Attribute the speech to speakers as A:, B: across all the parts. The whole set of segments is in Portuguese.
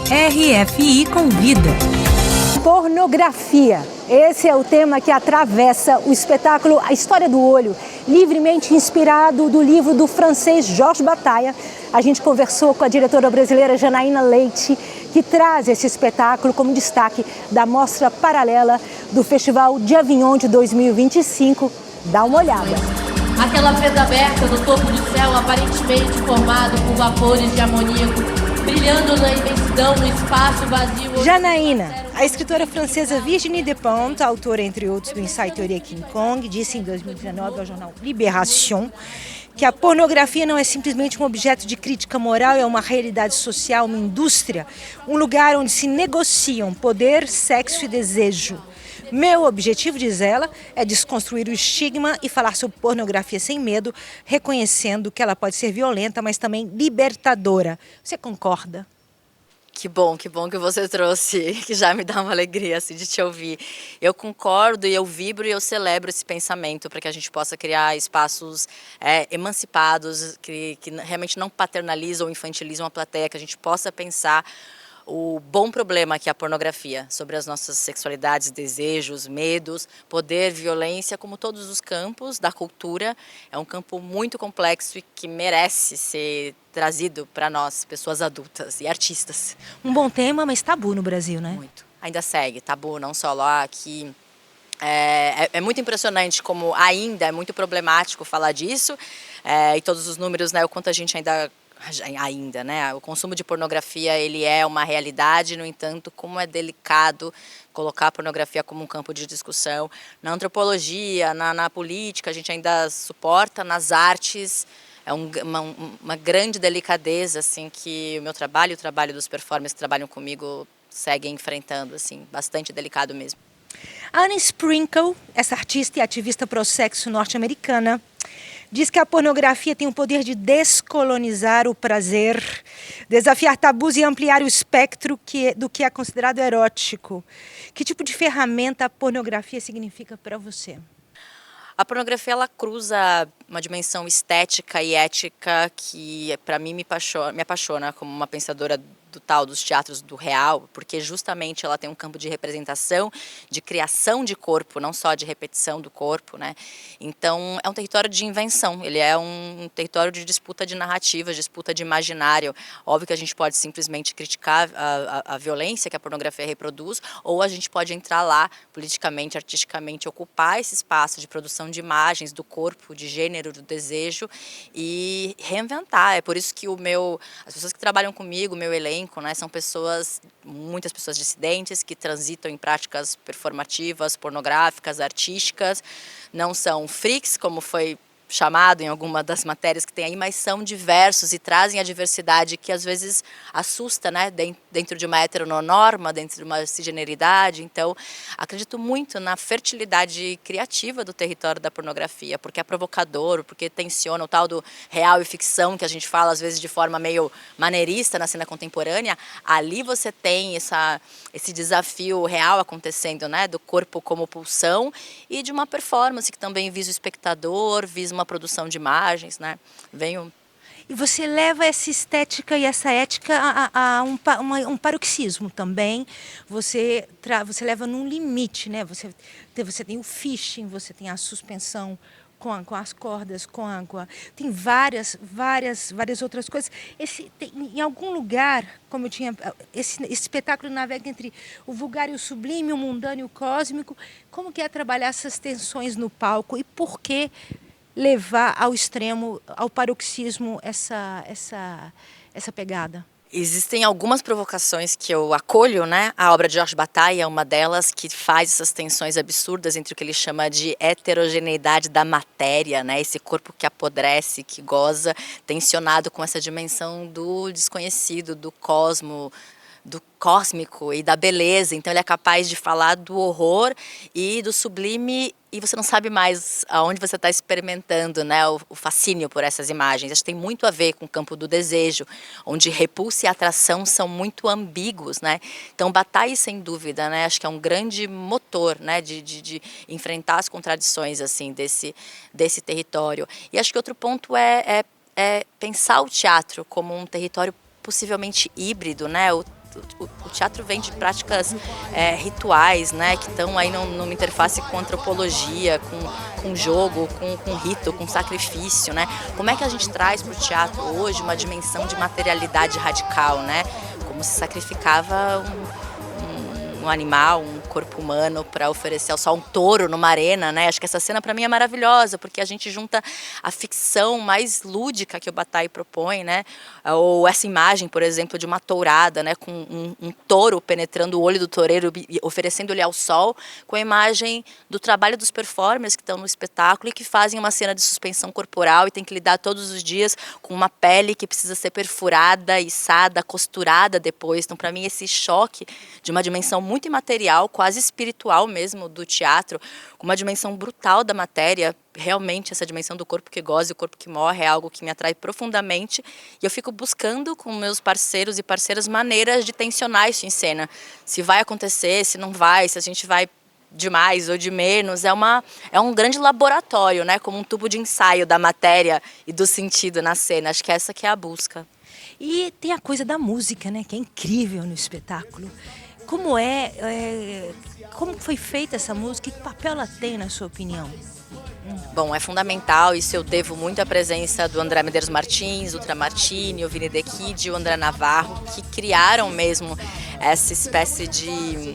A: RFI Convida.
B: Pornografia. Esse é o tema que atravessa o espetáculo A História do Olho, livremente inspirado do livro do francês Georges Bataille. A gente conversou com a diretora brasileira Janaína Leite, que traz esse espetáculo como destaque da mostra paralela do Festival de Avignon de 2025. Dá uma olhada.
C: Aquela presa aberta no topo do céu, aparentemente formado por vapores de amoníaco, brilhando na imensidão, no espaço vazio.
B: Janaína, a escritora francesa Virginie Despentes, autora, entre outros, do ensaio Teoria King Kong, disse em 2019 ao jornal Libération que a pornografia não é simplesmente um objeto de crítica moral, é uma realidade social, uma indústria, um lugar onde se negociam poder, sexo e desejo. Meu objetivo, diz ela, é desconstruir o estigma e falar sobre pornografia sem medo, reconhecendo que ela pode ser violenta, mas também libertadora. Você concorda?
D: Que bom que você trouxe, que já me dá uma alegria assim, de te ouvir. Eu concordo e eu vibro e eu celebro esse pensamento para que a gente possa criar espaços emancipados, que realmente não paternalizam ou infantilizam a plateia, que a gente possa pensar o bom problema que é a pornografia, sobre as nossas sexualidades, desejos, medos, poder, violência, como todos os campos da cultura. É um campo muito complexo e que merece ser trazido para nós, pessoas adultas e artistas.
B: Um bom tema, mas tabu no Brasil, né?
D: Muito. Ainda segue tabu, não só lá, aqui. É muito impressionante como ainda é muito problemático falar disso, e todos os números, né, o quanto a gente ainda, né? O consumo de pornografia, ele é uma realidade, no entanto, como é delicado colocar a pornografia como um campo de discussão. Na antropologia, na política, a gente ainda suporta, nas artes, é uma grande delicadeza, assim, que o meu trabalho e o trabalho dos performers que trabalham comigo seguem enfrentando, assim, bastante delicado mesmo.
B: Anne Sprinkle, essa artista e ativista pro-sexo norte-americana, diz que a pornografia tem o poder de descolonizar o prazer, desafiar tabus e ampliar o espectro do que é considerado erótico. Que tipo de ferramenta a pornografia significa para você?
D: A pornografia, ela cruza uma dimensão estética e ética que, para mim, me apaixona como uma pensadora dos teatros do real, porque justamente ela tem um campo de representação, de criação de corpo, não só de repetição do corpo, né? Então, é um território de invenção, ele é um território de disputa de narrativas, disputa de imaginário. Óbvio que a gente pode simplesmente criticar a violência que a pornografia reproduz, ou a gente pode entrar lá, politicamente, artisticamente, ocupar esse espaço de produção de imagens do corpo, de gênero, do desejo, e reinventar. É por isso que as pessoas que trabalham comigo, o meu elenco, né, são muitas pessoas dissidentes que transitam em práticas performativas, pornográficas, artísticas, não são freaks, como foi chamado em alguma das matérias que tem aí, mas são diversos e trazem a diversidade que às vezes assusta, né, dentro de uma heteronorma, dentro de uma cisgeneridade. Então, acredito muito na fertilidade criativa do território da pornografia, porque é provocador, porque tensiona o tal do real e ficção que a gente fala às vezes de forma meio maneirista na cena contemporânea. Ali você tem esse desafio real acontecendo, né, do corpo como pulsão e de uma performance que também visa o espectador, visa uma produção de imagens, né?
B: E você leva essa estética e essa ética a um paroxismo também. Você leva num limite, né? Você tem o fishing, você tem a suspensão com as cordas, com água. Tem várias outras coisas. Em algum lugar, como eu tinha... Esse espetáculo navega entre o vulgar e o sublime, o mundano e o cósmico. Como que é trabalhar essas tensões no palco e por que levar ao extremo, ao paroxismo, essa pegada?
D: Existem algumas provocações que eu acolho, né? A obra de Georges Bataille é uma delas, que faz essas tensões absurdas entre o que ele chama de heterogeneidade da matéria, né? Esse corpo que apodrece, que goza, tensionado com essa dimensão do desconhecido, do cósmico e da beleza. Então ele é capaz de falar do horror e do sublime, e você não sabe mais aonde você está experimentando, né, o fascínio por essas imagens. Acho que tem muito a ver com o campo do desejo, onde repulsa e atração são muito ambíguos, né? Então Bataille, sem dúvida, né, acho que é um grande motor, né, de enfrentar as contradições assim desse território. E acho que outro ponto é pensar o teatro como um território possivelmente híbrido, né? o teatro vem de práticas rituais, né, que estão aí numa interface com antropologia, com jogo, com rito, com sacrifício, né? Como é que a gente traz para o teatro hoje uma dimensão de materialidade radical, né? Como se sacrificava um animal, um corpo humano para oferecer ao sol, um touro numa arena, né? Acho que essa cena para mim é maravilhosa, porque a gente junta a ficção mais lúdica que o Bataille propõe, né? Ou essa imagem, por exemplo, de uma tourada, né? Com um touro penetrando o olho do toureiro e oferecendo-lhe ao sol, com a imagem do trabalho dos performers que estão no espetáculo e que fazem uma cena de suspensão corporal e tem que lidar todos os dias com uma pele que precisa ser perfurada, içada, costurada depois. Então, para mim, esse choque de uma dimensão muito imaterial, quase espiritual mesmo, do teatro, com uma dimensão brutal da matéria, realmente essa dimensão do corpo que goza e o corpo que morre é algo que me atrai profundamente, e eu fico buscando com meus parceiros e parceiras maneiras de tensionar isso em cena. Se vai acontecer, se não vai, se a gente vai de mais ou de menos, é um grande laboratório, né? Como um tubo de ensaio da matéria e do sentido na cena. Acho que essa que é a busca.
B: E tem a coisa da música, né? Que é incrível no espetáculo. Como foi feita essa música? Que papel ela tem, na sua opinião?
D: Bom, é fundamental, isso eu devo muito à presença do André Medeiros Martins, do Tramartini, o Vini De Kid e o André Navarro, que criaram mesmo essa espécie de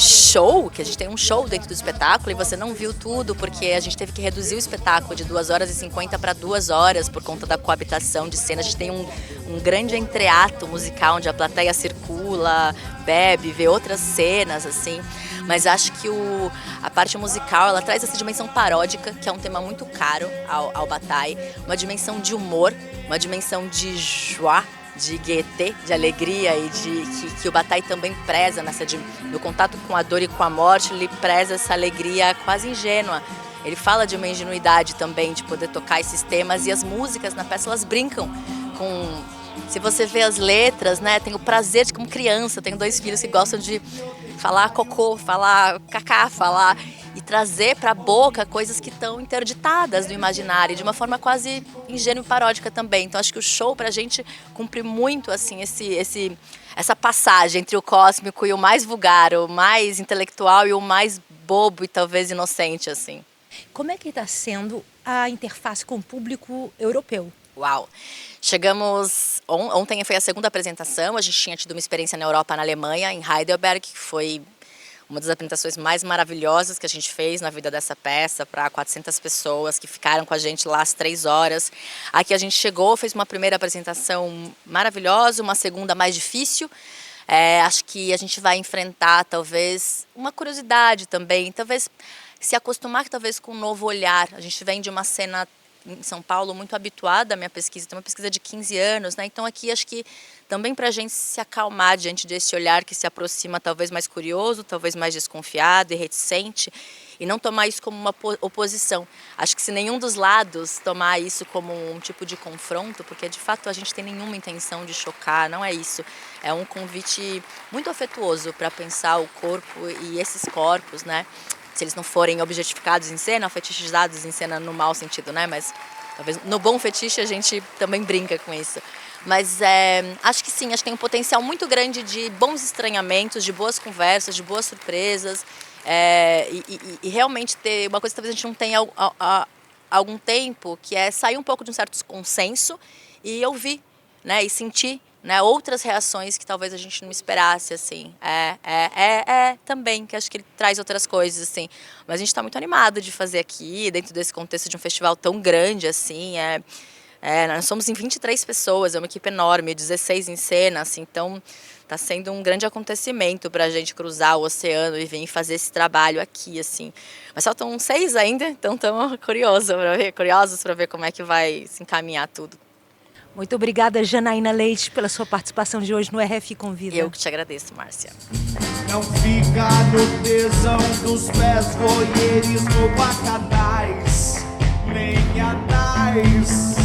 D: show, que a gente tem um show dentro do espetáculo e você não viu tudo, porque a gente teve que reduzir o espetáculo de 2h50 para 2 horas por conta da coabitação de cena. A gente tem um grande entreato musical onde a plateia circula, bebe, vê outras cenas, assim. Mas acho que a parte musical, ela traz essa dimensão paródica, que é um tema muito caro ao Bataille, uma dimensão de humor, uma dimensão de joie, de gaieté, de alegria, e que o Bataille também preza no contato com a dor e com a morte, ele preza essa alegria quase ingênua. Ele fala de uma ingenuidade também, de poder tocar esses temas, e as músicas na peça, elas brincam com... Se você vê as letras, né, tem o prazer de, como criança, tenho 2 filhos que gostam de falar cocô, falar cacá, falar e trazer para a boca coisas que estão interditadas no imaginário, de uma forma quase ingênua e paródica também. Então acho que o show pra gente cumpre muito assim essa passagem entre o cósmico e o mais vulgar, o mais intelectual e o mais bobo e talvez inocente, assim.
B: Como é que está sendo a interface com o público europeu?
D: Uau! Chegamos, ontem foi a 2ª apresentação, a gente tinha tido uma experiência na Europa, na Alemanha, em Heidelberg, que foi uma das apresentações mais maravilhosas que a gente fez na vida dessa peça, para 400 pessoas que ficaram com a gente lá às 3 horas. Aqui a gente chegou, fez uma primeira apresentação maravilhosa, uma segunda mais difícil. Acho que a gente vai enfrentar talvez uma curiosidade também, talvez se acostumar talvez com um novo olhar. A gente vem de uma cena em São Paulo muito habituada à minha pesquisa, tem uma pesquisa de 15 anos, né? Então aqui acho que também para a gente se acalmar diante desse olhar que se aproxima talvez mais curioso, talvez mais desconfiado e reticente, e não tomar isso como uma oposição. Acho que se nenhum dos lados tomar isso como um tipo de confronto, porque de fato a gente tem nenhuma intenção de chocar, não é isso. É um convite muito afetuoso para pensar o corpo e esses corpos, né? Se eles não forem objetificados em cena, fetichizados em cena no mau sentido, né? Mas talvez no bom fetiche a gente também brinca com isso. Mas acho que sim, acho que tem um potencial muito grande de bons estranhamentos, de boas conversas, de boas surpresas. E realmente ter uma coisa que talvez a gente não tenha há algum tempo, que é sair um pouco de um certo consenso e ouvir, né? E sentir, né, outras reações que talvez a gente não esperasse, assim. Também, que acho que ele traz outras coisas, assim. Mas a gente está muito animado de fazer aqui, dentro desse contexto de um festival tão grande, assim. Nós somos em 23 pessoas, é uma equipe enorme, 16 em cena, assim. Então, está sendo um grande acontecimento para a gente cruzar o oceano e vir fazer esse trabalho aqui, assim. Mas faltam 6 ainda, então estamos curiosos para ver como é que vai se encaminhar tudo.
B: Muito obrigada, Janaína Leite, pela sua participação de hoje no RF Convida.
D: Eu que te agradeço, Márcia.
A: Não fica no tesão dos pés, voyeurismo, bacadais, nem anais.